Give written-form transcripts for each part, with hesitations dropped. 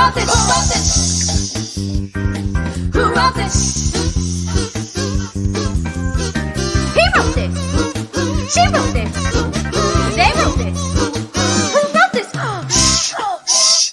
wrote this? Who wrote this? He wrote this. She wrote this. They wrote this. Who wrote this? Shh.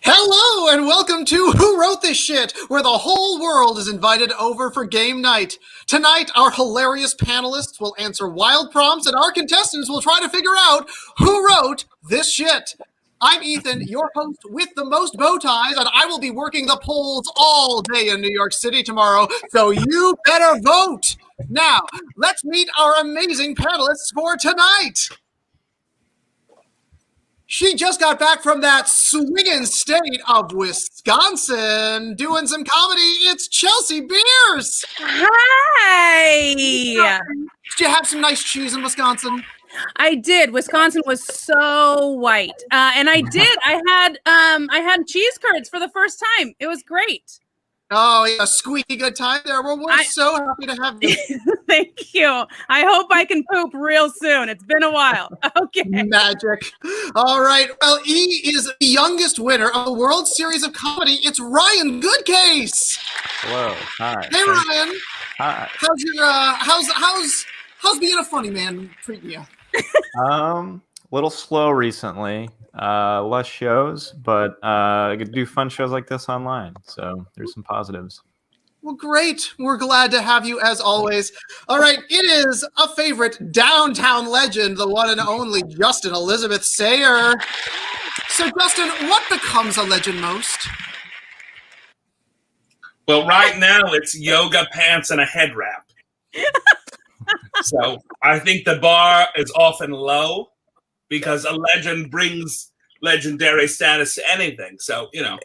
Hello and welcome to Who Wrote This Shit, where the whole world is invited over for game night. Tonight, our hilarious panelists will answer wild prompts and our contestants will try to figure out who wrote this shit. I'm Ethan, your host with the most bow ties, and I will be working the polls all day in New York City tomorrow, so you better vote. Now, let's meet our amazing panelists for tonight. She just got back from that swinging state of Wisconsin doing some comedy. It's Chelsea Bearce. Hi. Did you have some nice cheese in Wisconsin? I did. Wisconsin was so white. And I did. I had cheese curds for the first time. It was great. Oh, yeah, squeaky good time there. Well, we're so happy to have you. Thank you. I hope I can poop real soon. It's been a while. Okay. Magic. All right. Well, he is the youngest winner of the World Series of Comedy. It's Ryan Goodcase. Hello. Hi. Hey, Ryan. Hi. How's your how's being a funny man treating you? Little slow recently. Less shows, but I could do fun shows like this online. So there's some positives. Well, great. We're glad to have you as always. All right. It is a favorite downtown legend, the one and only Justin Elizabeth Sayre. So, Justin, what becomes a legend most? Well, right now it's yoga pants and a head wrap. So I think the bar is often low because a legend brings legendary status to anything. So, you know,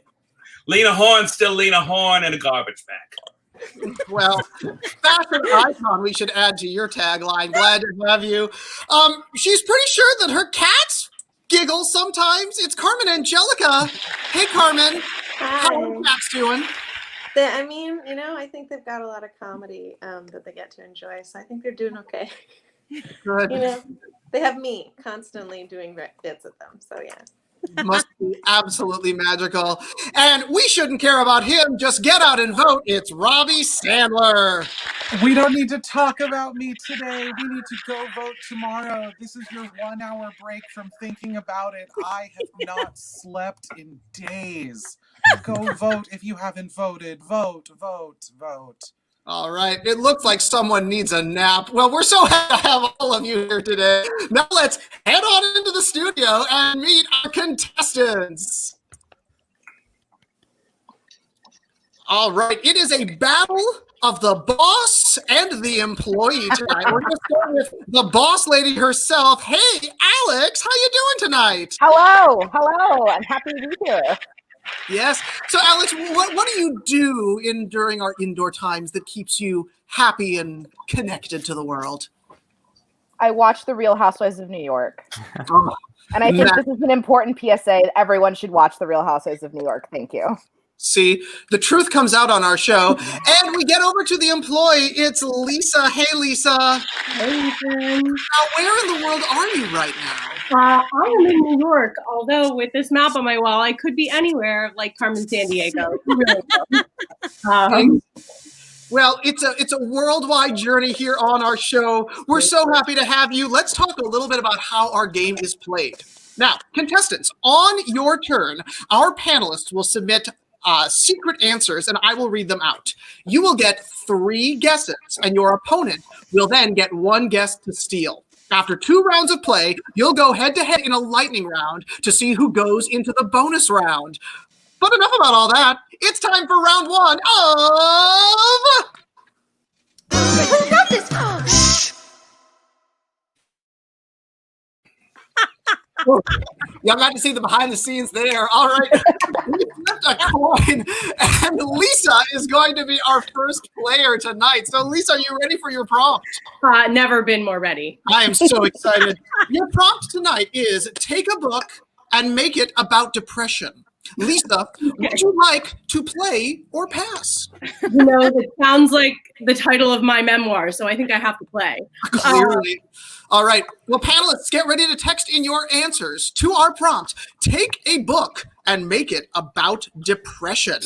Lena Horne's still Lena Horne in a garbage bag. Well, fashion icon, we should add to your tagline. Glad to have you. She's pretty sure that her cats giggle sometimes. It's Carmen Angelica. Hey, Carmen. Hi. How are the cats doing? I mean, you know, I think they've got a lot of comedy that they get to enjoy, so I think they're doing okay. Good. You know, they have me constantly doing bits at them, so yeah. Must be absolutely magical. And we shouldn't care about him. Just get out and vote. It's Robby Sandler. We don't need to talk about me today. We need to go vote tomorrow. This is your 1 hour break from thinking about it. I have not slept in days. Go vote if you haven't voted. Vote, vote, vote. All right. It looks like someone needs a nap. Well, we're so happy to have all of you here today. Now let's head on into the studio and meet our contestants. All right. It is a battle of the boss and the employee tonight. We're going to start with the boss lady herself. Hey, Alex, how you doing tonight? Hello. I'm happy to be here. Yes. So, Alex, what do you do during our indoor times that keeps you happy and connected to the world? I watch The Real Housewives of New York. Oh, And I think this is an important PSA. Everyone should watch The Real Housewives of New York. Thank you. See, the truth comes out on our show. And we get over to the employee. It's Lisa. Hey, Lisa. Hey, Ethan. Now, where in the world are you right now? I am in New York, although with this map on my wall, I could be anywhere like Carmen Sandiego. Well, it's a worldwide journey here on our show. We're so happy to have you. Let's talk a little bit about how our game is played. Now, contestants, on your turn, our panelists will submit secret answers, and I will read them out. You will get 3 guesses, and your opponent will then get 1 guess to steal. After 2 rounds of play, you'll go head-to-head in a lightning round to see who goes into the bonus round. But enough about all that. It's time for round 1 of... Who wrote this? Shh. Y'all got to see the behind the scenes there. All right. We flipped a coin, and Lisa is going to be our first player tonight. So, Lisa, are you ready for your prompt? Never been more ready. I am so excited. Your prompt tonight is take a book and make it about depression. Lisa, would you like to play or pass? You know, it sounds like the title of my memoir, so I think I have to play. Clearly. All right. Well, panelists, get ready to text in your answers to our prompt. Take a book and make it about depression.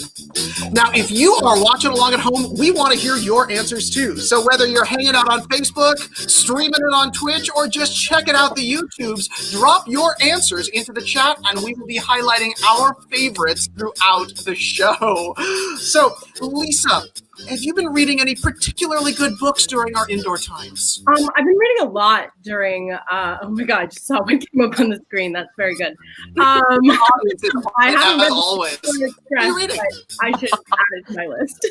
Now, if you are watching along at home, we want to hear your answers too. So whether you're hanging out on Facebook, streaming it on Twitch, or just checking out the YouTubes, drop your answers into the chat and we will be highlighting our favorites throughout the show. So, Lisa, have you been reading any particularly good books during our indoor times? I've been reading a lot during, oh my God, I just saw what came up on the screen. That's very good. I haven't read always. Stress, What are you reading? but I should add it to my list.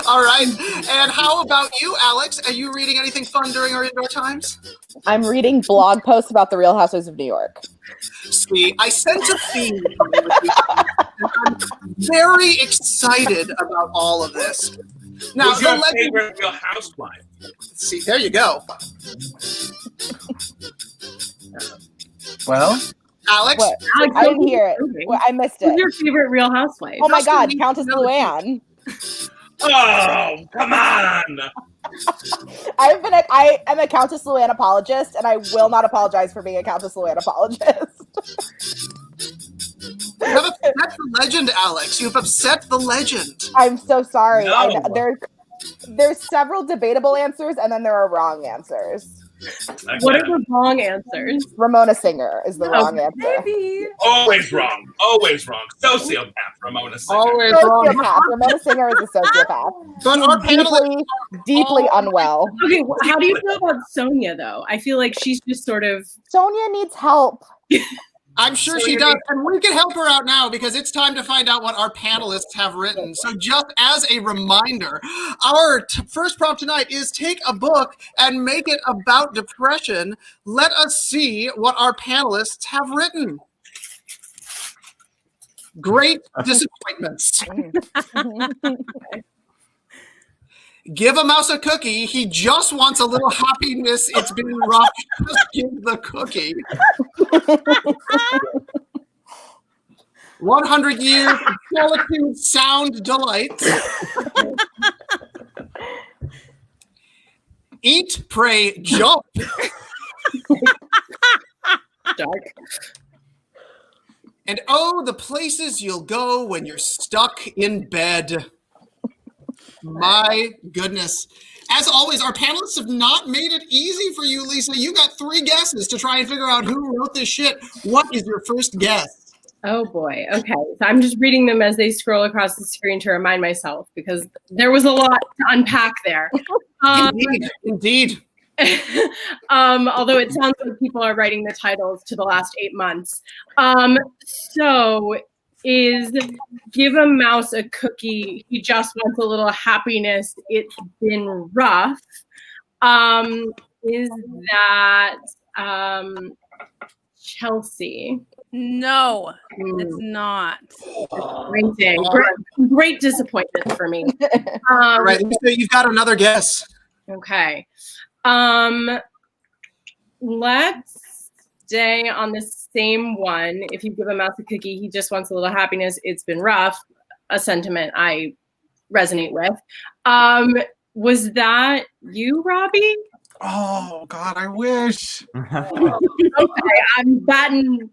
All right. And how about you, Alex? Are you reading anything fun during our indoor times? I'm reading blog posts about the Real Housewives of New York. See, I sense a theme. I'm very excited about all of this. Now, Who's your favorite Real Housewife? See, there you go. Well, Alex? What? Alex, I didn't hear it. Well, I missed Who's it. your favorite Real Housewife? Oh my God, Justin, Countess Luann. Oh, come on! I am a Countess Luann apologist, and I will not apologize for being a Countess Luann apologist. You have upset the legend, Alex. You've upset the legend. I'm so sorry. No. There's several debatable answers, and then there are wrong answers. What are the wrong answers? Ramona Singer is the wrong answer. Maybe. Always wrong. Always wrong. Sociopath, Ramona Singer. Always wrong. Sociopath. Ramona Singer is a sociopath. But our panelists Deeply unwell. Okay, how do you feel about Sonia, though? I feel like she's just sort of... Sonia needs help. I'm sure she does. And we can help her out now because it's time to find out what our panelists have written. So just as a reminder, our first prompt tonight is take a book and make it about depression. Let us see what our panelists have written. Great disappointments. Give a mouse a cookie. He just wants a little happiness. It's been rough. Just give the cookie. 100 years of solitude, sound delights. Eat, pray, jump. Dark. And oh, the places you'll go when you're stuck in bed. My goodness. As always, our panelists have not made it easy for you, Lisa. You got 3 guesses to try and figure out who wrote this shit. What is your first guess? Oh boy. Okay. So I'm just reading them as they scroll across the screen to remind myself because there was a lot to unpack there. Indeed. Although it sounds like people are writing the titles to the last 8 months. So is give a mouse a cookie. He just wants a little happiness. It's been rough. Is that Chelsea? No, it's not. Great disappointment for me. All right, Lisa, you've got another guess. Okay. Let's stay on the same one. If you give a mouse a cookie, he just wants a little happiness. It's been rough. A sentiment I resonate with. Was that you, Robby? oh God, I wish. Okay, I'm batting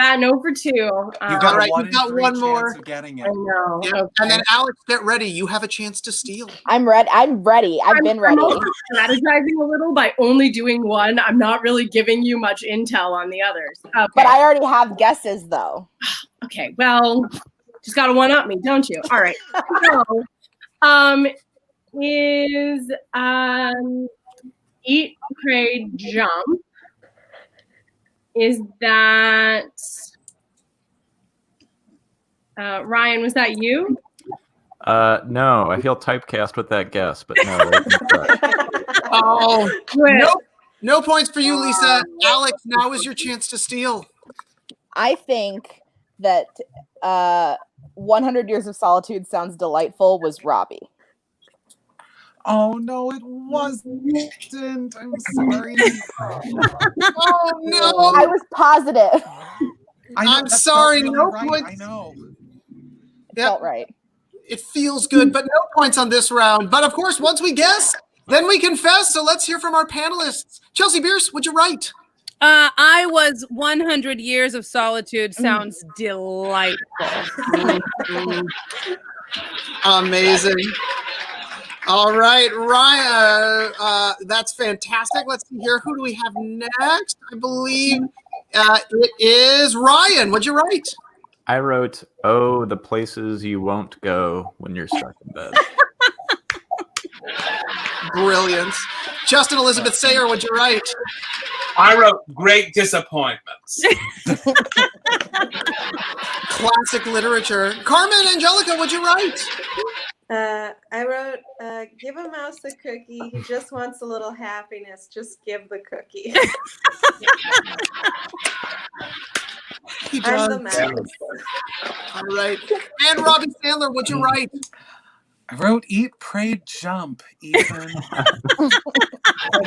0 for 2. You got right, one you've got in 3 one chance more. of getting I it. know. Yeah. Okay. And then Alex, get ready. You have a chance to steal. I'm ready. I've been ready. I'm also strategizing a little by only doing one. I'm not really giving you much intel on the others. Okay. But I already have guesses, though. Okay, well, just gotta one up me, don't you? All right. So, is eat, pray, jump? Is that Ryan? Was that you? No, I feel typecast with that guess, but no. Oh, Good. nope. No points for you, Lisa. Alex, now is your chance to steal. I think that 100 Years of Solitude Sounds Delightful was Robby. Oh no, it wasn't. I'm sorry. Oh, no. I was positive. I know, I'm that felt sorry, really no right. points. I know. It felt right. It feels good, but no points on this round. But of course, once we guess, then we confess. So let's hear from our panelists. Chelsea Bearce, what'd you write? I was 100 Years of Solitude. Sounds delightful. Amazing. All right, Ryan, that's fantastic. Let's see here. Who do we have next? I believe it is Ryan. What'd you write? I wrote, "Oh, the places you won't go when you're stuck in bed." Brilliant. Justin Elizabeth Sayre, what'd you write? I wrote Great Disappointments. Classic literature. Carmen Angelica, what'd you write? I wrote, give a mouse a cookie. He just wants a little happiness. Just give the cookie. He I'm does. the mouse. All right. And Robby Sandler, what'd you write? I wrote Eat, Pray, Jump, Ethan.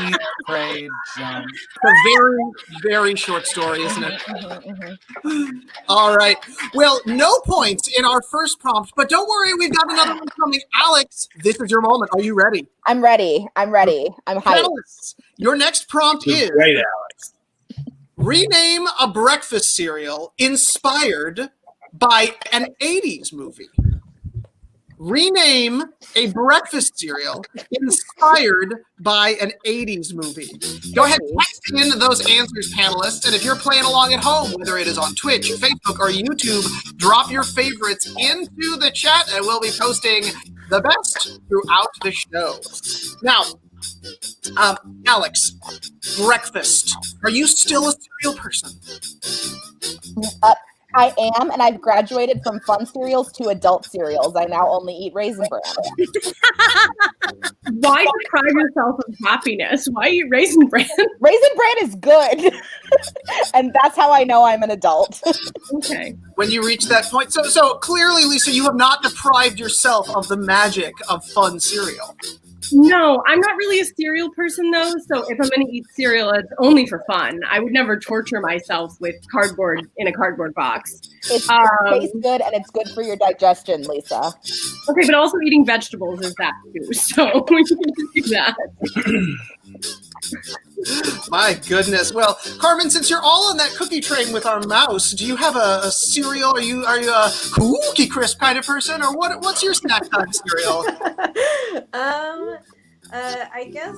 Eat, Pray, Jump. A very, very short story, isn't it? All right. Well, no points in our first prompt, but don't worry, we've got another one coming. Alex, this is your moment. Are you ready? I'm ready. I'm hyped. Panelists, your next prompt is Great, Alex. rename a breakfast cereal inspired by an 80s movie. Rename a breakfast cereal inspired by an 80s movie. Go ahead, text in those answers, panelists. And if you're playing along at home, whether it is on Twitch, Facebook, or YouTube, drop your favorites into the chat and we'll be posting the best throughout the show. Now, Alex, breakfast. Are you still a cereal person? I am, and I've graduated from fun cereals to adult cereals. I now only eat Raisin Bran. Why deprive yourself of happiness? Why eat Raisin Bran? Raisin Bran is good. And that's how I know I'm an adult. Okay. When you reach that point. So clearly, Lisa, you have not deprived yourself of the magic of fun cereal. No, I'm not really a cereal person though. So if I'm going to eat cereal, it's only for fun. I would never torture myself with cardboard in a cardboard box. It tastes good and it's good for your digestion, Lisa. Okay, but also eating vegetables is that too. So we can do that. My goodness. Well, Carmen, since you're all on that cookie train with our mouse, do you have a cereal? Are you a Cookie Crisp kind of person, or what's your snack time cereal? I guess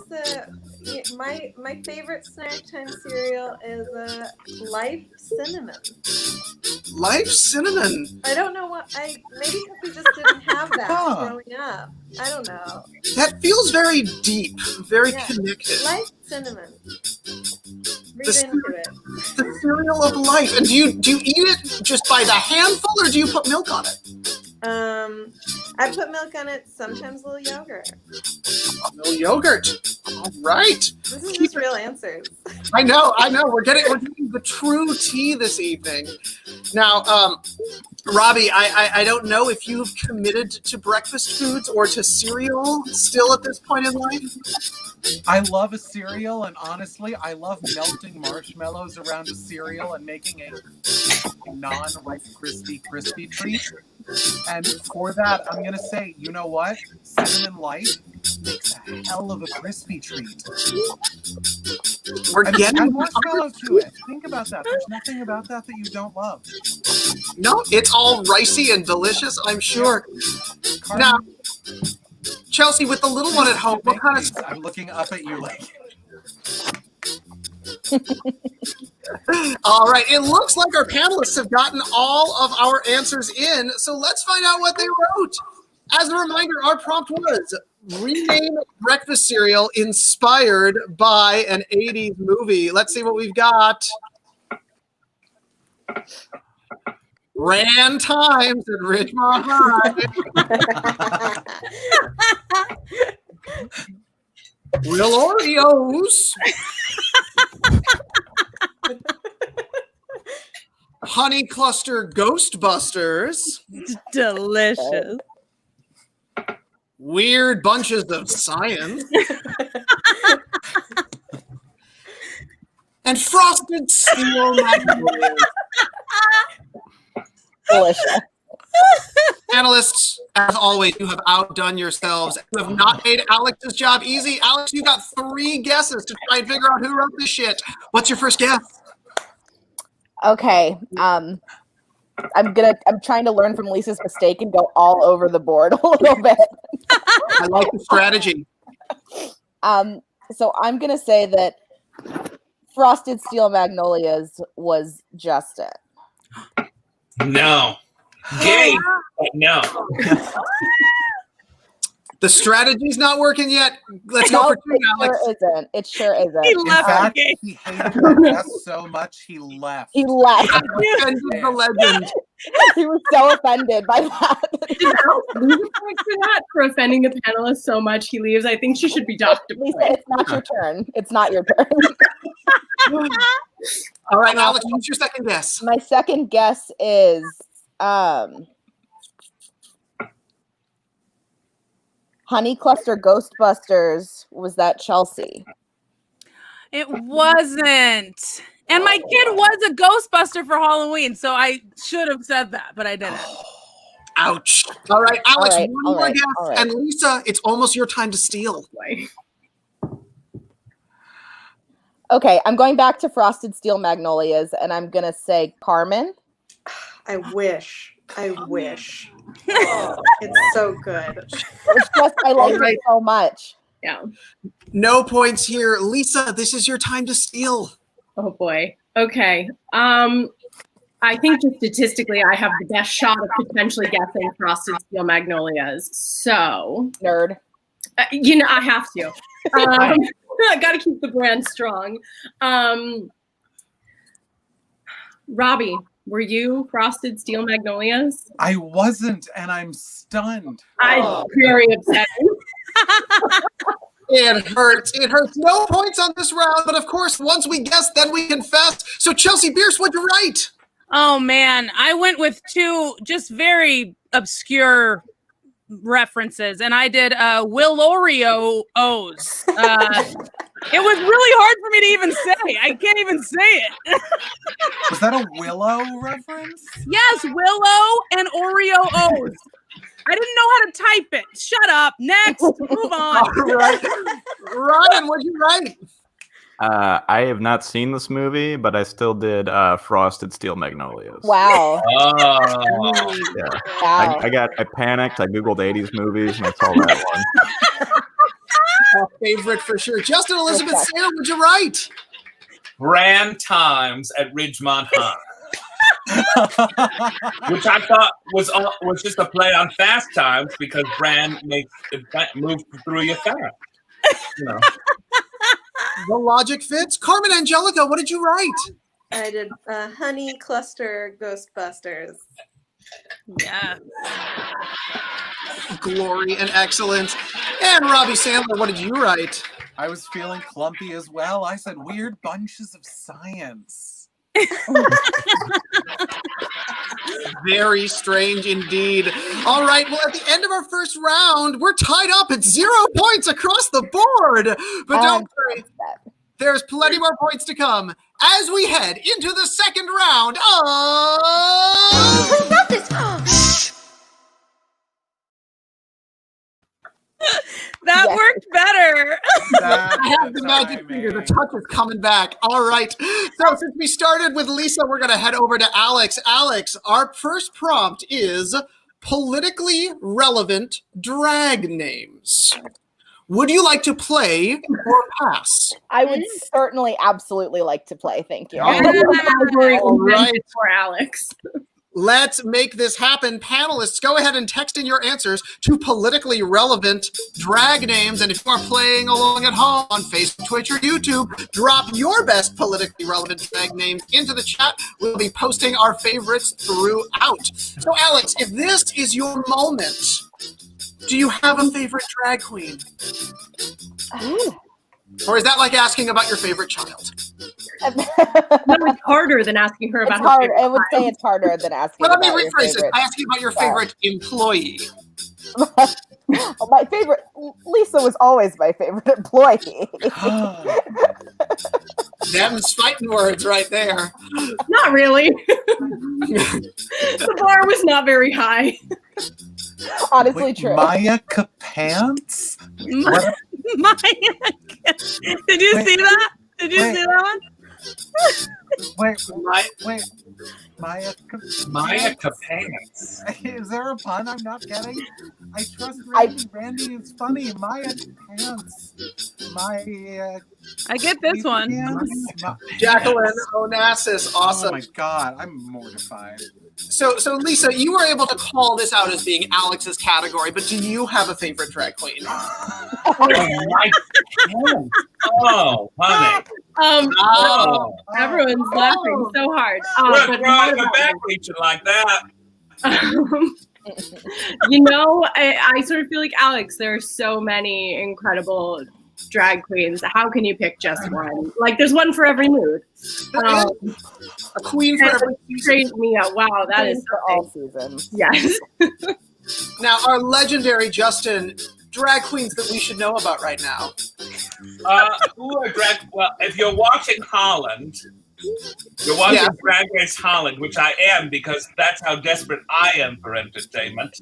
my favorite snack time cereal is Life Cinnamon. Life Cinnamon. I don't know maybe because we just didn't have that growing up. I don't know. That feels very deep, very connected. Life Cinnamon. Read into it. The cereal of life. And do you eat it just by the handful, or do you put milk on it? I put milk on it, sometimes a little yogurt. A little yogurt. All right. This is just real answers. I know. We're getting the true tea this evening. Now, Robby, I don't know if you've committed to breakfast foods or to cereal still at this point in life. I love a cereal, and honestly, I love melting marshmallows around a cereal and making a non-Rice crispy treat. And for that, I'm going to say, you know what? Cinnamon Light makes a hell of a crispy treat. We're getting add marshmallow to it. Think about that. There's nothing about that you don't love. No, it's all ricey and delicious, I'm sure. Carmen, now, Chelsea, with the little one at home, what kind of... I'm looking up at you like... All right, it looks like our panelists have gotten all of our answers in, so let's find out what they wrote. As a reminder, our prompt was rename breakfast cereal inspired by an 80s movie. Let's see what we've got. Ran Times at Ridgemont High. Real Oreos. Honey Cluster Ghostbusters. Delicious. Weird Bunches of Science. And Frosted Steel Magnolias. Delicious. Panelists, As always, you have outdone yourselves. You have not made Alex's job easy. Alex, you got 3 guesses to try and figure out who wrote this shit. What's your first guess? Okay. I'm trying to learn from Lisa's mistake and go all over the board a little bit. I like the strategy. So I'm gonna say that Frosted Steel Magnolias was just it. No. Gay, but no. The strategy's not working yet. Let's go for 2, Alex. It sure isn't. He In left fact, the game. he hated our guest so much he left. He left. Offended the legend. He was so offended by that. Did Alex lose a point for that? For offending the panelists so much he leaves? I think she should be docked a Lisa, point. it's not your turn. It's not your turn. All right, Alex, what's your second guess? My second guess is Honey Cluster Ghostbusters. Was that Chelsea? It wasn't. And my kid was a Ghostbuster for Halloween, so I should have said that, but I didn't. Ouch. All right, Alex, All right, one all more right, guess. all right. And Lisa, it's almost your time to steal. Okay, I'm going back to Frosted Steel Magnolias, and I'm gonna say Carmen. I wish. Oh, it's so good. It's just I like All right. it so much. Yeah. No points here. Lisa, this is your time to steal. Oh boy. Okay. I think just statistically, I have the best shot of potentially guessing Frosted Steel Magnolias. So, Nerd. I have to. I got to keep the brand strong. Robby, were you Frosted Steel Magnolias? I wasn't, and I'm stunned. I'm very upset. It hurts. It hurts. No points on this round, but of course, once we guess, then we confess. So, Chelsea Bearce, what'd you write? Oh man, I went with 2 just very obscure references, and I did Will Oreo O's. It was really hard for me to even say. I can't even say it. Was that a Willow reference? Yes, Willow and Oreo O's. I didn't know how to type it. Shut up. Next, move on. All right. Ryan, what'd you write? I have not seen this movie, but I still did Frosted Steel Magnolias. Wow. Oh. Yeah. Wow. I panicked. I Googled 80s movies, and that's all that one. A favorite for sure. Justin Elizabeth Sayre, what'd you write? Brand Times at Ridgemont High. Which I thought was just a play on Fast Times because Brand makes it move through your fast. You know. The logic fits. Carmen Angelica, what did you write? I did Honey Cluster Ghostbusters. Yeah. Glory and excellence. And Robby Sandler, what did you write? I was feeling clumpy as well. I said weird bunches of science. Very strange indeed. All right, well, at the end of our first round, we're tied up at 0 points across the board. But don't worry, there's plenty more points to come as we head into the second round of... Who wrote this? That worked better. I have the magic finger. The touch is coming back. All right. So since we started with Lisa, we're going to head over to Alex. Alex, our first prompt is politically relevant drag names. Would you like to play or pass? I would certainly, absolutely like to play. Thank you. All right. For Alex. Let's make this happen. Panelists, go ahead and text in your answers to politically relevant drag names. And if you are playing along at home on Facebook, Twitch, or YouTube, drop your best politically relevant drag names into the chat. We'll be posting our favorites throughout. So, Alex, if this is your moment, do you have a favorite drag queen? Or is that like asking about your favorite child? No, it's harder than asking her about It's her hard. favorite I would say child. it's harder than asking Well, let me about your rephrase it. favorite I ask you about your favorite employee. Well, my favorite, Lisa was always my favorite employee. Them's fighting words right there. Not really. The bar was not very high. Honestly, Wait, true. Maya Kapants? Maya. Did you see that? Did you Wait. see that one? Wait. Maya Maya Kapants. Is there a pun I'm not getting? I trust Randy. Randy is funny. Maya Pants. Maya. I get this one. Jacqueline Onassis, awesome. Oh my god, I'm mortified. So Lisa, you were able to call this out as being Alex's category, but do you have a favorite drag queen? Oh my God. Oh, honey. Oh. Everyone's laughing so hard. Look, But throwing what the about back reaching like that. I sort of feel like Alex. There are so many incredible drag queens. How can you pick just one? Like, there's one for every mood. A queen for every season. Me up. Wow, that is for all seasons. Yes. Now, our legendary Justin, drag queens that we should know about right now. Who are drag? Well, if you're watching Holland, you're watching Drag Race Holland, which I am because that's how desperate I am for entertainment.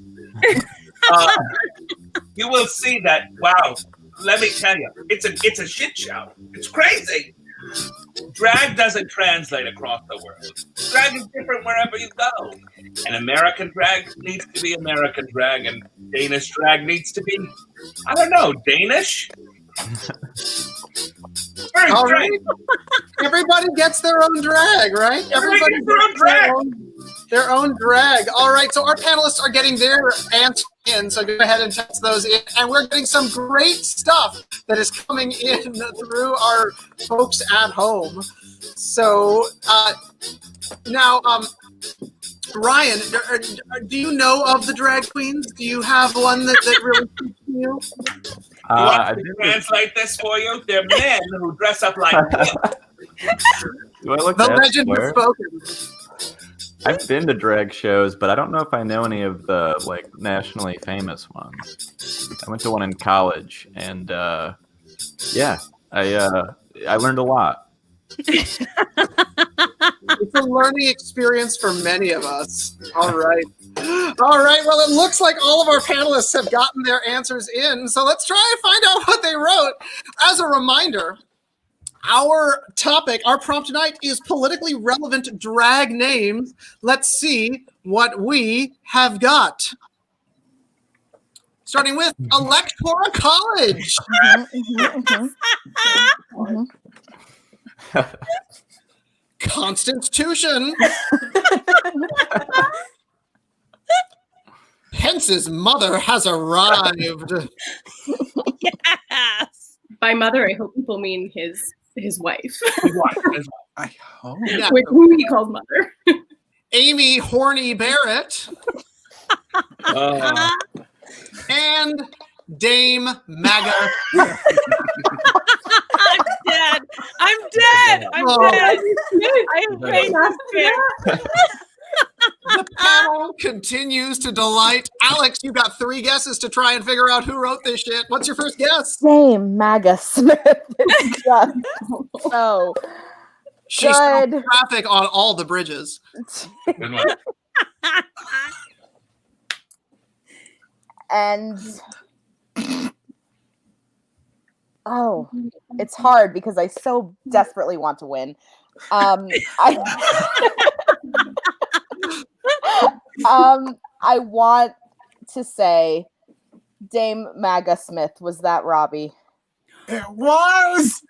You will see that. Wow, let me tell you, it's a shit show. It's crazy. Drag doesn't translate across the world. Drag is different wherever you go. And American drag needs to be American drag, and Danish drag needs to be, I don't know, Danish? All right. Everybody gets their own drag, right? Everybody gets their own drag. Their own drag. All right, so our panelists are getting their answers in, so go ahead and text those in. And we're getting some great stuff that is coming in through our folks at home. So now, Ryan, do you know of the drag queens? Do you have one that really speaks to you? You want me to translate this for you? They're men who dress up like women. Do I look The that legend has square? spoken. I've been to drag shows, but I don't know if I know any of the nationally famous ones. I went to one in college, and I learned a lot. It's a learning experience for many of us. All right. All right. Well, it looks like all of our panelists have gotten their answers in. So let's try and find out what they wrote. As a reminder, our topic, our prompt tonight is politically relevant drag names. Let's see what we have got. Starting with Electoral College. Constitution. Pence's mother has arrived. Yes. By mother, I hope people mean his wife. I hope. Yeah. With who he calls mother. Amy Horny Barrett. And Dame Maga. I'm dead. I'm dead. I'm dead. I am fantastic. The panel continues to delight. Alex, you got 3 guesses to try and figure out who wrote this shit. What's your first guess? Same MAGA Smith. So She stopped traffic on all the bridges. Good one. And it's hard because I so desperately want to win. I want to say Dame Maga Smith. Was that Robby? It was!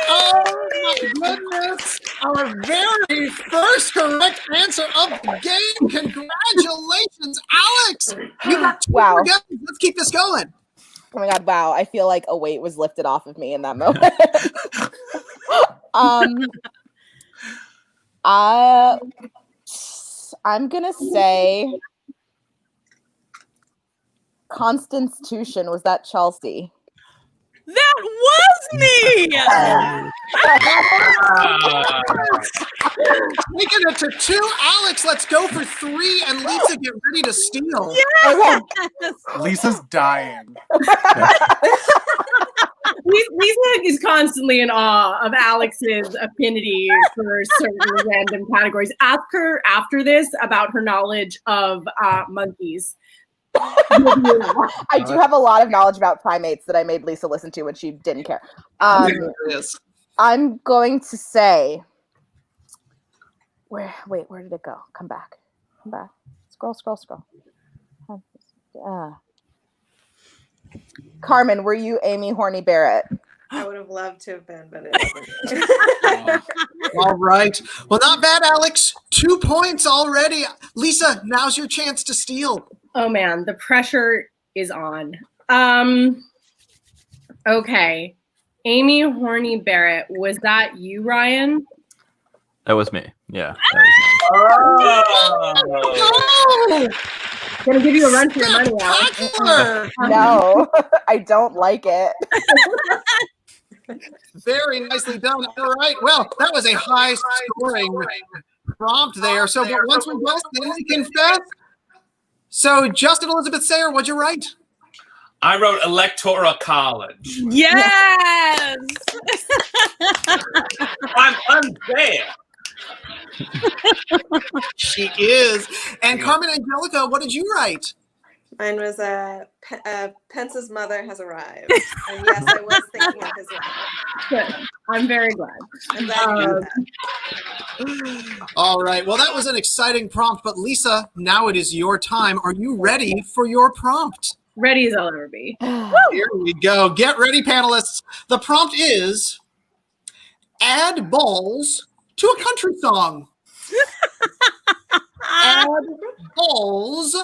Oh my goodness! Our very first correct answer of the game. Congratulations, Alex! You got 2 more guesses. Let's keep this going. Oh my god, wow. I feel like a weight was lifted off of me in that moment. I'm gonna say Constitution. Was that Chelsea? That was me. Taking it to 2, Alex. Let's go for 3, and Lisa, get ready to steal. Yes. Lisa's dying. Lisa is constantly in awe of Alex's affinity for certain random categories. Ask her after this about her knowledge of monkeys. I do have a lot of knowledge about primates that I made Lisa listen to when she didn't care. Yes. I'm going to say, where did it go? Come back. Scroll. Carmen, were you Amy Horny Barrett? I would have loved to have been, but it wasn't. All right. Well, not bad, Alex. 2 points already. Lisa, now's your chance to steal. Oh man, the pressure is on. Okay. Amy Horny Barrett, was that you, Ryan? That was me. Yeah. That was me. Gonna give you a run for your money, Alex. No, I don't like it. Very nicely done. All right. Well, that was a high-scoring prompt there. So, but once we both then we confess. So, Justin, Elizabeth, Sayre, what'd you write? I wrote Electoral College. Yes. I'm unfair. She is. And Carmen Angelica, what did you write? Mine was Pence's mother has arrived. And yes, I was thinking of his wife. Good. I'm very glad. I'm glad you did that. All right. Well, that was an exciting prompt. But Lisa, now it is your time. Are you ready for your prompt? Ready as I'll ever be. Here we go. Get ready, panelists. The prompt is add balls to a country song. Add balls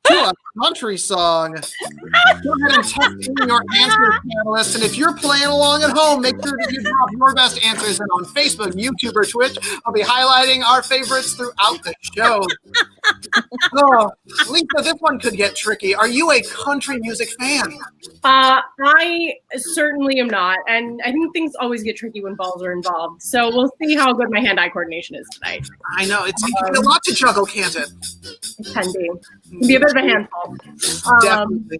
to a country song. Go ahead and text in your answers, panelists. And if you're playing along at home, make sure that you drop your best answers. And on Facebook, YouTube, or Twitch, I'll be highlighting our favorites throughout the show. Oh, Lisa, this one could get tricky. Are you a country music fan? I certainly am not. And I think things always get tricky when balls are involved. So we'll see how good my hand-eye coordination is tonight. I know. It can be a lot to juggle, can't it? It can be. It can be a bit of a handful. Definitely.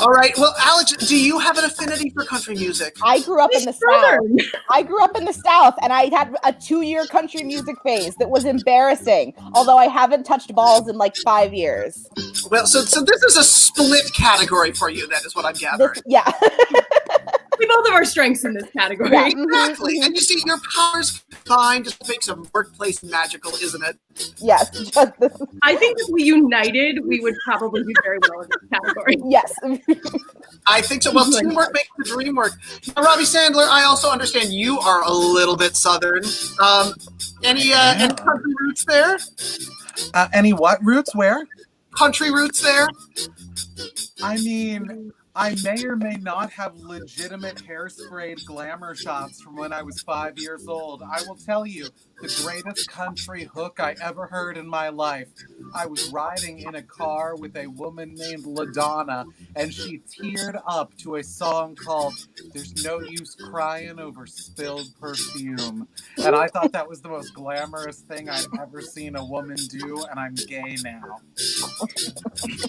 All right. Well, Alex, do you have an affinity for country music? I grew up in the South. I grew up in the South, and I had a 2-year country music phase that was embarrassing. Although I haven't touched balls in like 5 years. Well, so this is a split category for you. That is what I'm gathering. Yeah. We both have our strengths in this category. Yeah. Exactly. And you see, your powers combined just makes a workplace magical, isn't it? Yes. I think if we united, we would probably do very well in this category. Yes. I think so. Well, teamwork makes the dream work. Now, Robby Sandler, I also understand you are a little bit Southern. Any country roots there? Any what roots? Where? Country roots there? I mean, I may or may not have legitimate hairsprayed glamour shots from when I was 5 years old. I will tell you, the greatest country hook I ever heard in my life. I was riding in a car with a woman named LaDonna, and she teared up to a song called There's No Use Crying Over Spilled Perfume. And I thought that was the most glamorous thing I'd ever seen a woman do, and I'm gay now.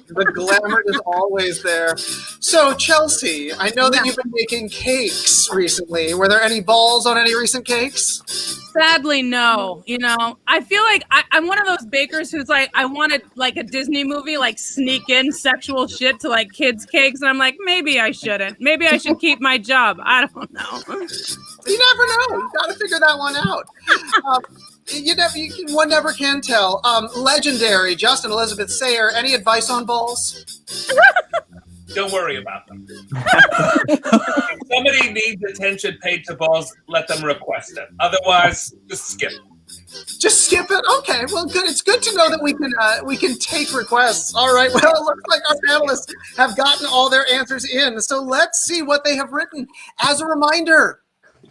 The glamour is always there. So, Chelsea, I know that you've been making cakes recently. Were there any balls on any recent cakes? Sadly, no. You know, I feel like I'm one of those bakers who's like, I wanted like a Disney movie, like sneak in sexual shit to like kids' cakes. And I'm like, maybe I shouldn't. Maybe I should keep my job. I don't know. You never know. You got to figure that one out. One never can tell. Legendary, Justin, Elizabeth, Sayre, any advice on balls? Don't worry about them. If somebody needs attention paid to balls, let them request it. Otherwise, just skip it. Just skip it? Okay, well, good. It's good to know that we can take requests. All right, well, it looks like our panelists have gotten all their answers in. So let's see what they have written. As a reminder,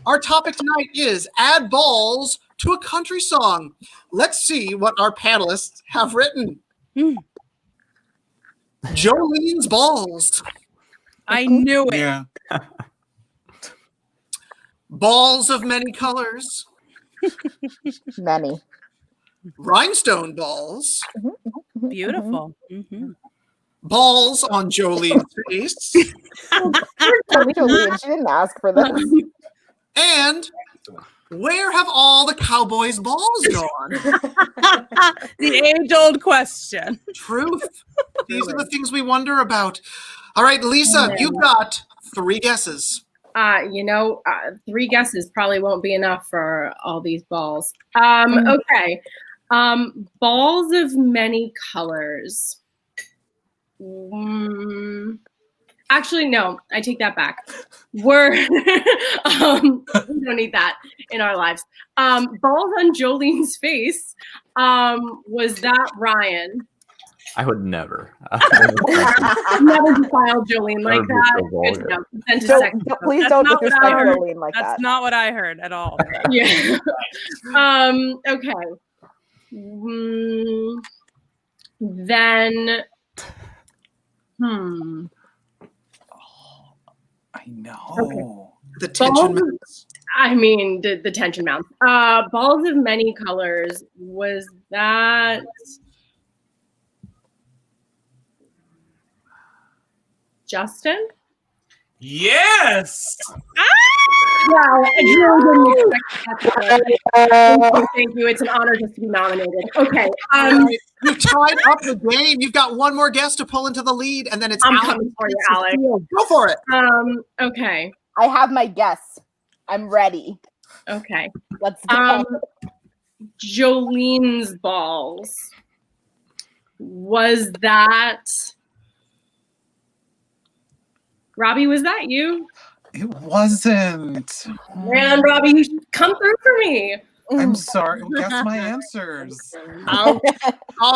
our topic tonight is add balls to a country song. Let's see what our panelists have written. Jolene's balls. I knew it. Yeah. Balls of many colors. Many. Rhinestone balls. Beautiful. Mm-hmm. balls on Jolene's face? Jolene, she didn't ask for this. And where have all the cowboys' balls gone? The age-old question. Truth. These are the things we wonder about. All right, Lisa, you've got 3 guesses. 3 guesses probably won't be enough for all these balls. Okay. Balls of many colors. Actually, no, I take that back. We don't need that in our lives. Balls on Jolene's face. Was that Ryan? I would never. Never defile Jolene like that. Good to know. Consent is second. Please don't disrespect Jolene like that. That's not what I heard at all. Yeah. Okay. Then. I know. Okay. The tension mounts. I mean, the tension mounts. Balls of many colors. Was that? Justin? Yes. Wow, I really didn't expect that. Thank you. It's an honor just to be nominated. Okay. You've tied up the game. You've got one more guest to pull into the lead, and then it's I'm Alex. coming for you, Alex. Go for it. Okay. I have my guess. I'm ready. Okay. Let's go. Jolene's balls. Was that Robby? Was that you? It wasn't. Man, Robby, you should come through for me. I'm sorry. Guess my answers. All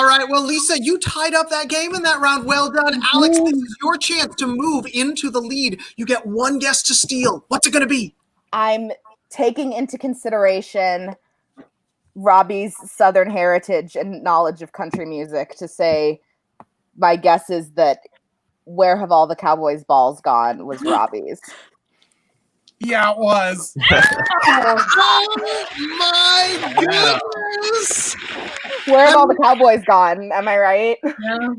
right. Well, Lisa, you tied up that game in that round. Well done. Alex, this is your chance to move into the lead. You get 1 guess to steal. What's it going to be? I'm taking into consideration Robby's Southern heritage and knowledge of country music to say my guess is that Where Have All the Cowboys' Balls Gone was Robby's. Yeah, it was. Oh my goodness! Where have all the cowboys gone? Am I right? Yeah.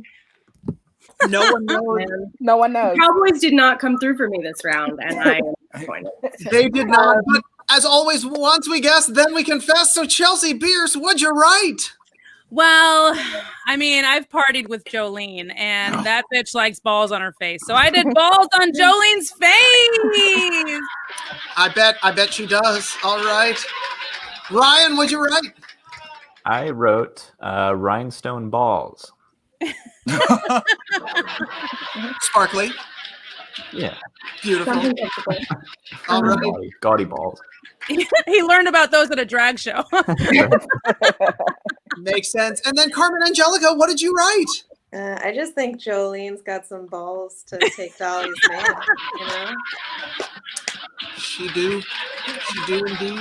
No one knows. No one knows. Cowboys did not come through for me this round, and I am disappointed. They did not. But as always, once we guess, then we confess. So, Chelsea Bearce, what'd you write? Well, I mean, I've partied with Jolene, and that bitch likes balls on her face. So I did balls on Jolene's face. I bet she does. All right. Ryan, what'd you write? I wrote rhinestone balls. Sparkly. Yeah. Beautiful. All right. Gaudy balls. He learned about those at a drag show. Makes sense. And then Carmen Angelica, what did you write? I just think Jolene's got some balls to take Dolly's man, you know? She do indeed.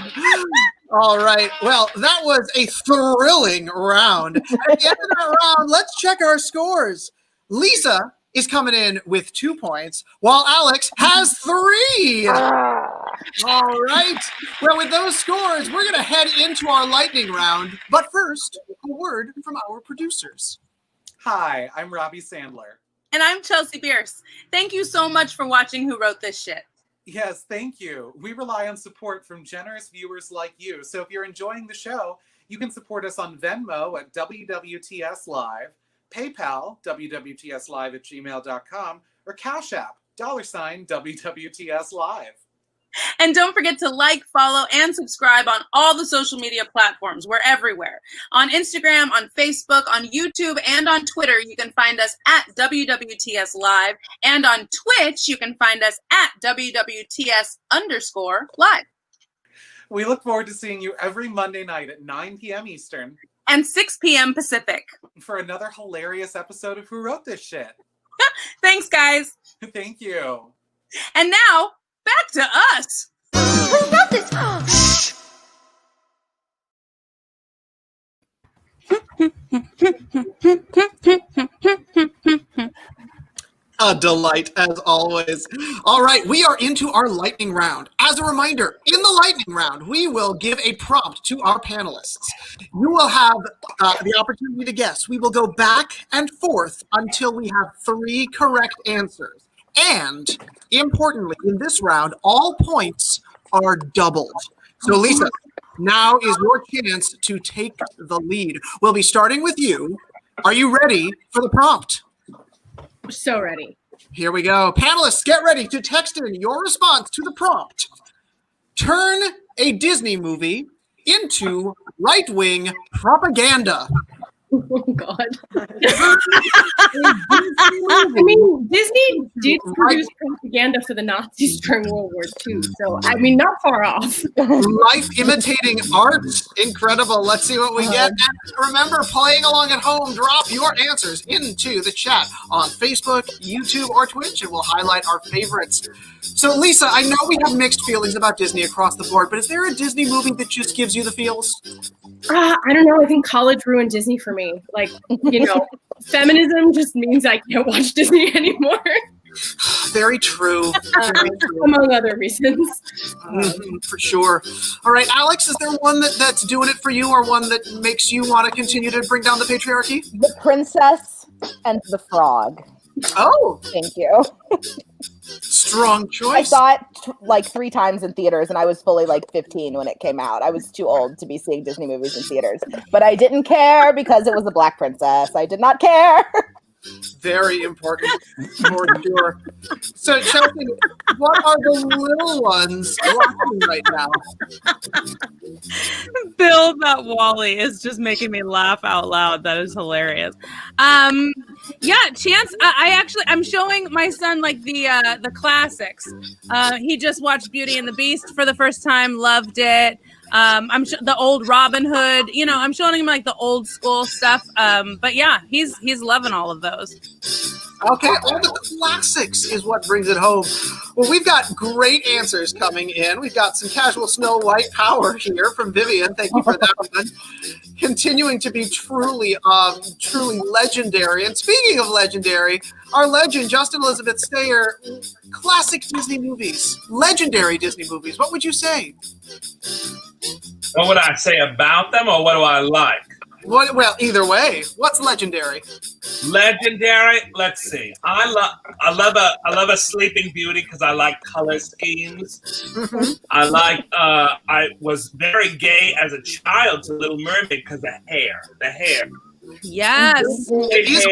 All right. Well, that was a thrilling round. At the end of that round, let's check our scores. Lisa is coming in with 2 points, while Alex has 3. All right. Well, with those scores, we're going to head into our lightning round. But first, a word from our producers. Hi, I'm Robby Sandler. And I'm Chelsea Bearce. Thank you so much for watching Who Wrote This Shit. Yes, thank you. We rely on support from generous viewers like you. So if you're enjoying the show, you can support us on Venmo at WWTS Live, PayPal, WWTSLive@gmail.com, or Cash App, $WWTS Live. And don't forget to like, follow, and subscribe on all the social media platforms. We're everywhere. On Instagram, on Facebook, on YouTube, and on Twitter, you can find us at WWTS Live. And on Twitch, you can find us at WWTS_Live. We look forward to seeing you every Monday night at 9 p.m. Eastern. And 6 p.m. Pacific. For another hilarious episode of Who Wrote This Shit? Thanks, guys. Thank you. And now, back to us. Who wrote this? Shh. A delight, as always. All right, we are into our lightning round. As a reminder, in the lightning round, we will give a prompt to our panelists. You will have the opportunity to guess. We will go back and forth until we have 3 correct answers. And importantly, in this round, all points are doubled. So Lisa, now is your chance to take the lead. We'll be starting with you. Are you ready for the prompt? So ready. Here we go. Panelists, get ready to text in your response to the prompt. Turn a Disney movie into right-wing propaganda. Oh God. I mean, Disney did produce propaganda for the Nazis during World War II, so I mean, not far off. Life imitating art. Incredible. Let's see what we get. And remember, playing along at home, drop your answers into the chat on Facebook, YouTube, or Twitch, and we'll highlight our favorites. So, Lisa, I know we have mixed feelings about Disney across the board, but is there a Disney movie that just gives you the feels? I don't know. I think college ruined Disney for me. Like, you know, feminism just means I can't watch Disney anymore. Very true. Very true. Among other reasons. For sure. All right, Alex, is there one that's doing it for you or one that makes you want to continue to bring down the patriarchy? The Princess and the Frog. Oh. Thank you. Strong choice. I saw it like 3 times in theaters, and I was fully like 15 when it came out. I was too old to be seeing Disney movies in theaters, but I didn't care because it was a black princess. I did not care. Very important, for sure. So, Chelsea, what are the little ones watching right now? Bill, that Wally is just making me laugh out loud. That is hilarious. Yeah, Chance. I'm showing my son like the classics. He just watched Beauty and the Beast for the first time, loved it. The old Robin Hood. You know, I'm showing him like the old school stuff. But yeah, he's loving all of those. Okay, all the classics is what brings it home. Well, we've got great answers coming in. We've got some casual Snow White power here from Vivian. Thank you for that one. Continuing to be truly legendary. And speaking of legendary, our legend, Justin Elizabeth Sayre, classic Disney movies, legendary Disney movies. What would you say? What would I say about them, or what do I like? Well, either way. What's legendary? Legendary. Let's see. I love a Sleeping Beauty because I like color schemes. Mm-hmm. I was very gay as a child to Little Mermaid because the hair. Yes. It is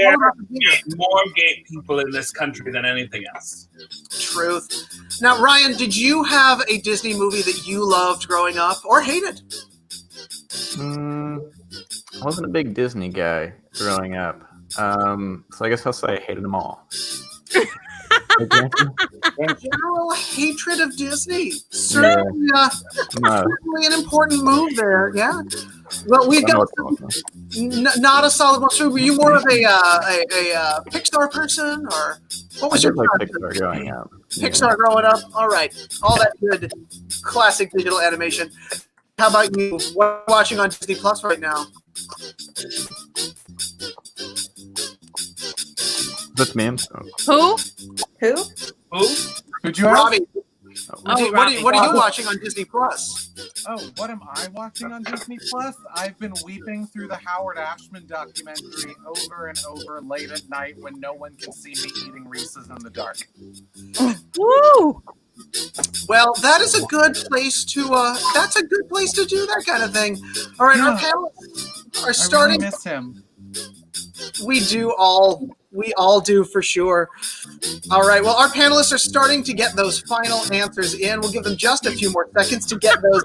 more gay people in this country than anything else. Truth. Now, Ryan, did you have a Disney movie that you loved growing up or hated? I wasn't a big Disney guy growing up. So I guess I'll say I hated them all. General hatred of Disney. Certainly an important move there. Yeah. Well, we've got not a solid one. So were you more of a Pixar person, or what was your Pixar growing up? Pixar growing up. All right. All that good classic digital animation. How about you? What are you watching on Disney Plus right now? That's me. Who? Who'd you ask? Robby. Robby. What are you watching on Disney Plus? Oh, what am I watching on Disney Plus? I've been weeping through the Howard Ashman documentary over and over late at night when no one can see me eating Reese's in the dark. Woo! Well, that is a good place to. That's a good place to do that kind of thing. All right, our panelists are starting. I really miss him. We all do for sure. All right. Well, our panelists are starting to get those final answers in. We'll give them just a few more seconds to get those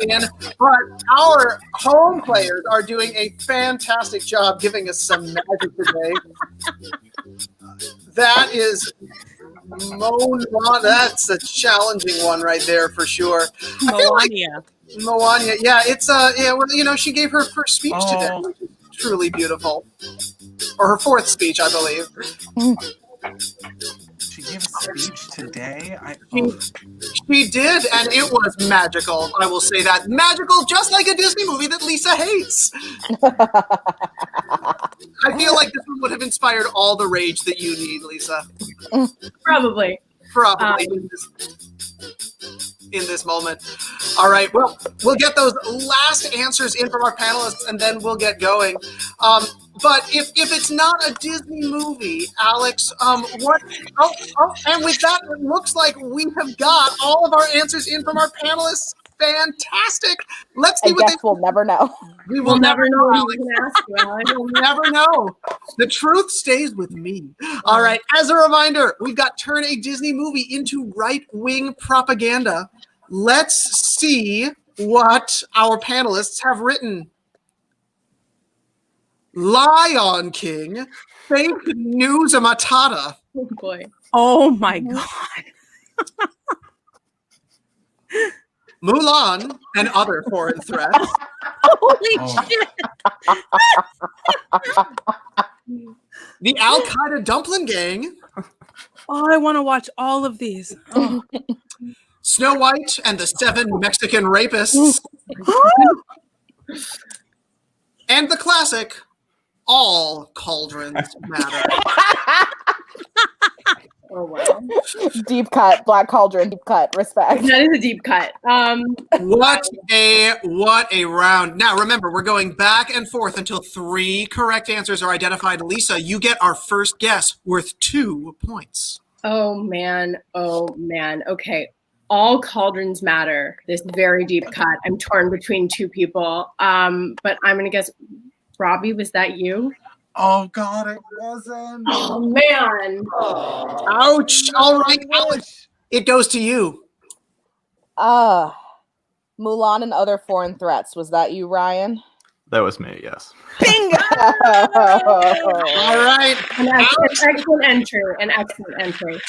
in. But our home players are doing a fantastic job giving us some magic today. That is that's a challenging one right there for sure. Moana. Yeah, it's well, she gave her first speech today. Truly beautiful. Or her fourth speech, I believe. She gave a speech today? She did, and it was magical. I will say that. Magical, just like a Disney movie that Lisa hates. I feel like this one would have inspired all the rage that you need, Lisa. Probably. in this moment. All right, well, we'll get those last answers in from our panelists, and then we'll get going. But if it's not a Disney movie, Alex, what? And with that, it looks like we have got all of our answers in from our panelists. Fantastic. Let's see I what guess we'll never know. We will never know, what Alex. he's gonna ask you, Alex. We'll never know. The truth stays with me. All right. As a reminder, we've got turn a Disney movie into right-wing propaganda. Let's see what our panelists have written. Lion King, fake news matata. Oh boy. Oh my god. Mulan and other foreign threats. Holy shit. The Al Qaeda Dumpling Gang. Oh, I want to watch all of these. Oh. Snow White and the 7 Mexican Rapists. And the classic, All Cauldrons Matter. Oh wow. Deep cut, Black Cauldron, deep cut, respect. That is a deep cut. What a round. Now remember, we're going back and forth until 3 correct answers are identified. Lisa, you get our first guess worth 2 points. Oh man. Okay. All cauldrons matter. This very deep cut. I'm torn between 2 people. But I'm gonna guess, Robby, was that you? Oh God, it wasn't. Oh man. Ouch. All right, Alex, it goes to you. Mulan and other foreign threats. Was that you, Ryan? That was me, yes. Bingo! All right. An excellent entry.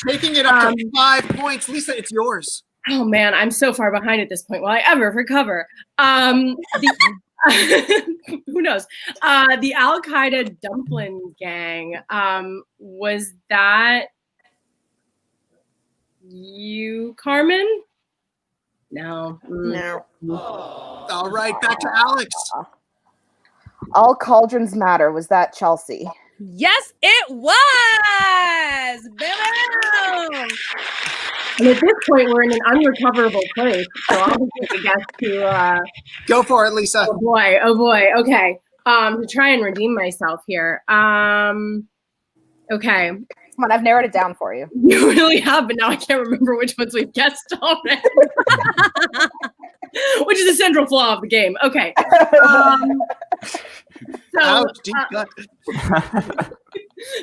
Taking it up to 5 points. Lisa, it's yours. Oh man, I'm so far behind at this point. Will I ever recover? Who knows? The Al Qaeda Dumpling Gang. Was that you, Carmen? No. No. All right, back to Alex. All Cauldrons Matter. Was that Chelsea? Yes, it was. Boom. And at this point, we're in an unrecoverable place. So I'll just take a guess to. Go for it, Lisa. Oh boy. Okay. To try and redeem myself here. Okay. Come on, I've narrowed it down for you. You really have, but now I can't remember which ones we've guessed already. Which is a central flaw of the game. Okay. Ouch, deep cut.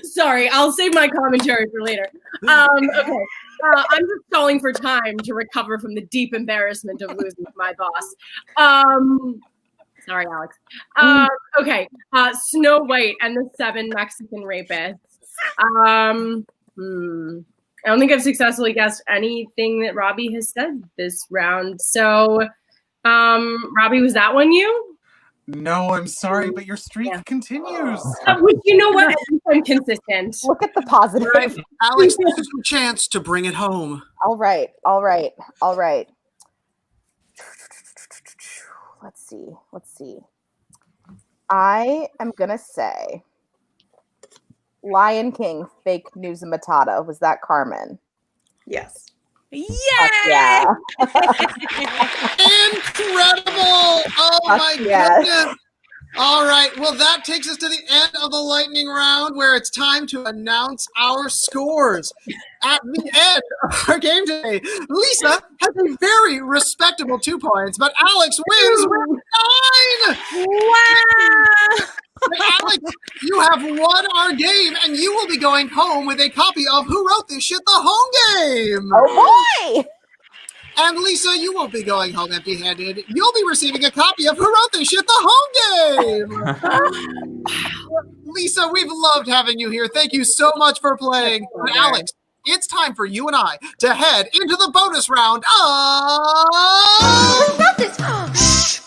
Sorry, I'll save my commentary for later. Okay. I'm just stalling for time to recover from the deep embarrassment of losing to my boss. Sorry, Alex. Okay. Snow White and the 7 Mexican Rapists. I don't think I've successfully guessed anything that Robby has said this round. So, Robby, was that one you? No, I'm sorry, but your streak continues. Which, you know what? At least I'm consistent. Look at the positive. All right, Alex, this is your chance to bring it home. All right. Let's see. I am gonna say Lion King, fake news and matata. Was that Carmen? Yes. Yeah. Incredible! Oh my goodness! All right, well, that takes us to the end of the lightning round, where it's time to announce our scores. At the end of our game today, Lisa has a very respectable 2 points, but Alex wins with 9! Wow! Alex, you have won our game, and you will be going home with a copy of Who Wrote This Shit? The Home Game! Oh boy! And Lisa, you won't be going home empty-handed. You'll be receiving a copy of Who Wrote This Shit? The Home Game! Lisa, we've loved having you here. Thank you so much for playing. And Alex, it's time for you and I to head into the bonus round Who wrote this? Shh.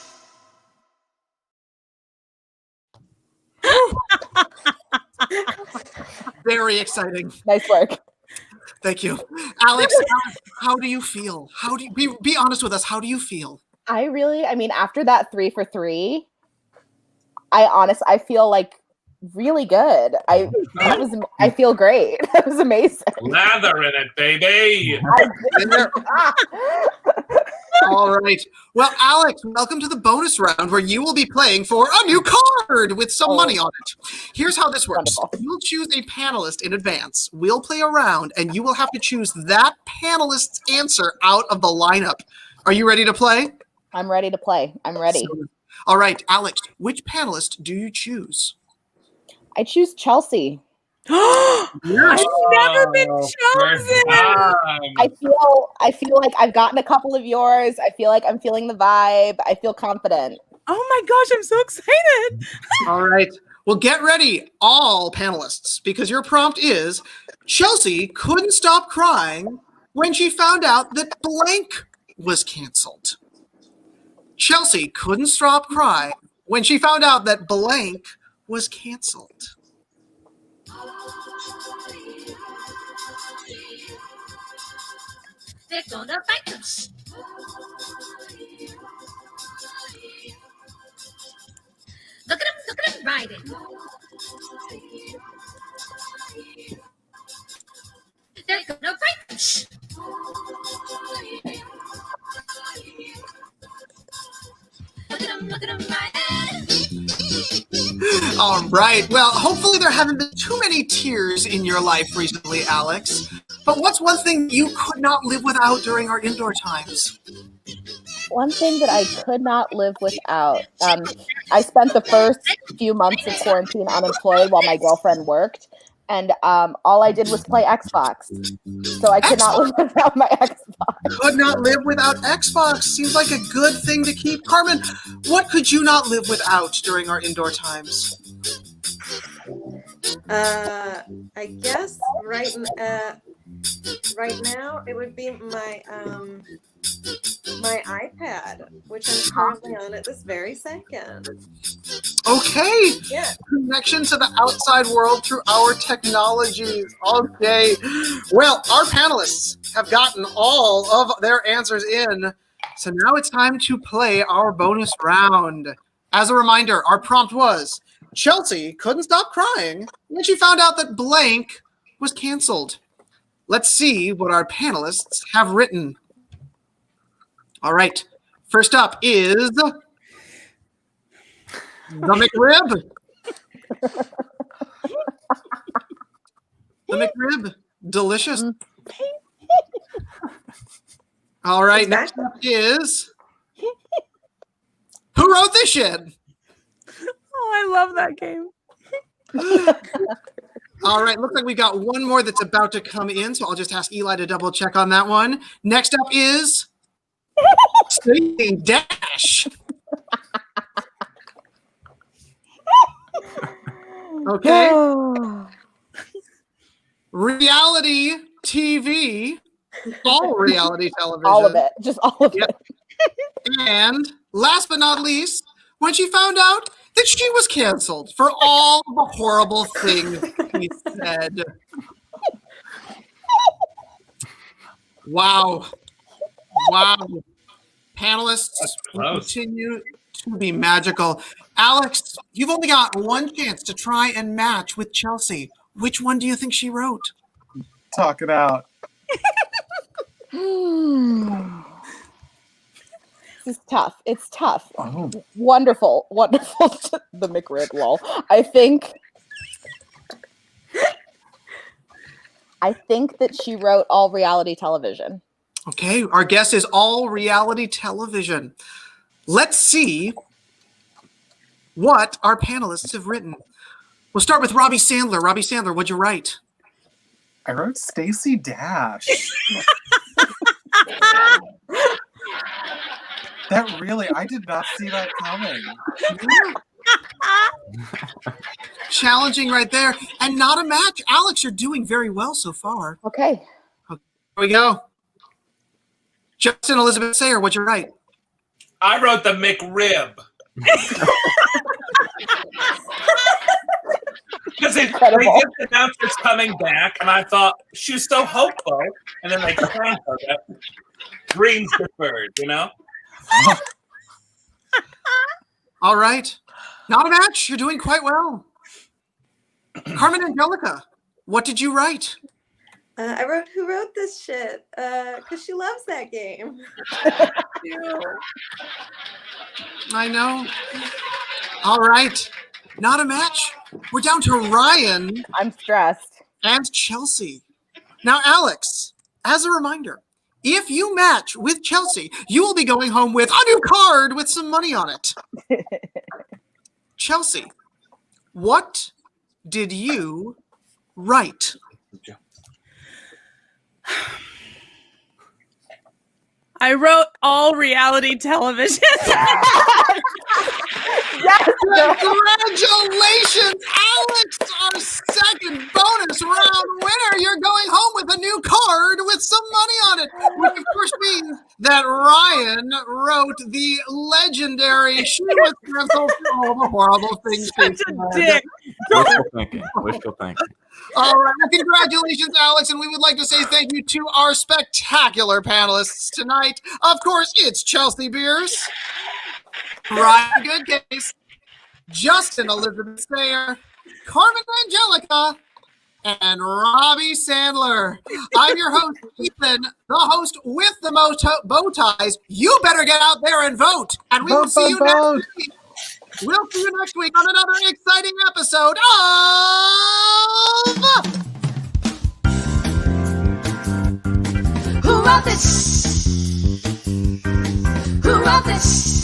Very exciting. Nice work. Thank you. Alex, how do you feel? How do you be honest with us? How do you feel? I mean, after that 3 for 3, I feel like really good. I feel great. That was amazing. Lather in it, baby. All right. Well, Alex, welcome to the bonus round where you will be playing for a new card with some money on it. Here's how this works. Wonderful. You'll choose a panelist in advance. We'll play a round, and you will have to choose that panelist's answer out of the lineup. Are you ready to play? I'm ready to play. I'm ready. All right, Alex, which panelist do you choose? I choose Chelsea. I've never been First chosen. time. I feel like I've gotten a couple of yours. I feel like I'm feeling the vibe. I feel confident. Oh my gosh, I'm so excited. All right. Well, get ready, all panelists, because your prompt is Chelsea couldn't stop crying when she found out that blank was canceled. Chelsea couldn't stop crying when she found out that blank was canceled. They're gonna fight us. Look at them riding. They're gonna fight us. Look at them riding. All right. Well, hopefully there haven't been too many tears in your life recently, Alex. But what's one thing you could not live without during our indoor times? One thing that I could not live without. I spent the first few months of quarantine unemployed while my girlfriend worked, and all I did was play Xbox. So I could not live without my Xbox. Could not live without Xbox. Seems like a good thing to keep. Carmen, what could you not live without during our indoor times? I guess right now it would be my my iPad, which I'm currently on at this very second. Okay. Yeah. Connection to the outside world through our technologies. Okay. Well, our panelists have gotten all of their answers in. So now it's time to play our bonus round. As a reminder, our prompt was Chelsea couldn't stop crying when she found out that blank was canceled. Let's see what our panelists have written. All right. First up is the McRib. The McRib. Delicious. All right. Next up is who wrote this shit? Oh, I love that game. All right. Looks like we got one more that's about to come in, so I'll just ask Eli to double check on that one. Next up is Stacey Dash. Okay. Reality TV. All reality television. All of it. Just all of it. And last but not least, when she found out that she was canceled for all the horrible things he said. Wow. Wow. Panelists, you continue to be magical. Alex, you've only got one chance to try and match with Chelsea. Which one do you think she wrote? Talk it out. It's tough. It's tough. Oh. Wonderful. Wonderful. The McRib lol. I think that she wrote all reality television. Okay, our guess is all reality television. Let's see what our panelists have written. We'll start with Robby Sandler. Robby Sandler, what'd you write? I wrote Stacey Dash. That really, I did not see that coming. Challenging right there, and not a match. Alex, you're doing very well so far. Okay. Here we go. Justin Elizabeth Sayre, what'd you write? I wrote the McRib. Because they just announced it's coming back, and I thought she's so hopeful, and then they canceled it. Dreams deferred, you know? All right. Not a match. You're doing quite well. Carmen Angelica, what did you write? I wrote, who wrote this shit? Because she loves that game. I know. All right. Not a match. We're down to Ryan. I'm stressed. And Chelsea. Now, Alex, as a reminder, if you match with Chelsea, you will be going home with a new card with some money on it. Chelsea, what did you write? I wrote all reality television. Yes, Congratulations, Alex, our second bonus round winner. You're going home with a new card with some money on it, which of course means that Ryan wrote the legendary "She was canceled for all the horrible things." Such a dick. Wishful thinking. All right, well, congratulations, Alex, and we would like to say thank you to our spectacular panelists tonight. Of course, it's Chelsea Bearce, Ryan Goodcase, Justin Elizabeth Sayre, Carmen Angelica, and Robby Sandler. I'm your host, Ethan, the host with the most bow ties. You better get out there and vote, and we will see you next week. We'll see you next week on another exciting episode of Who wrote this? Who wrote this?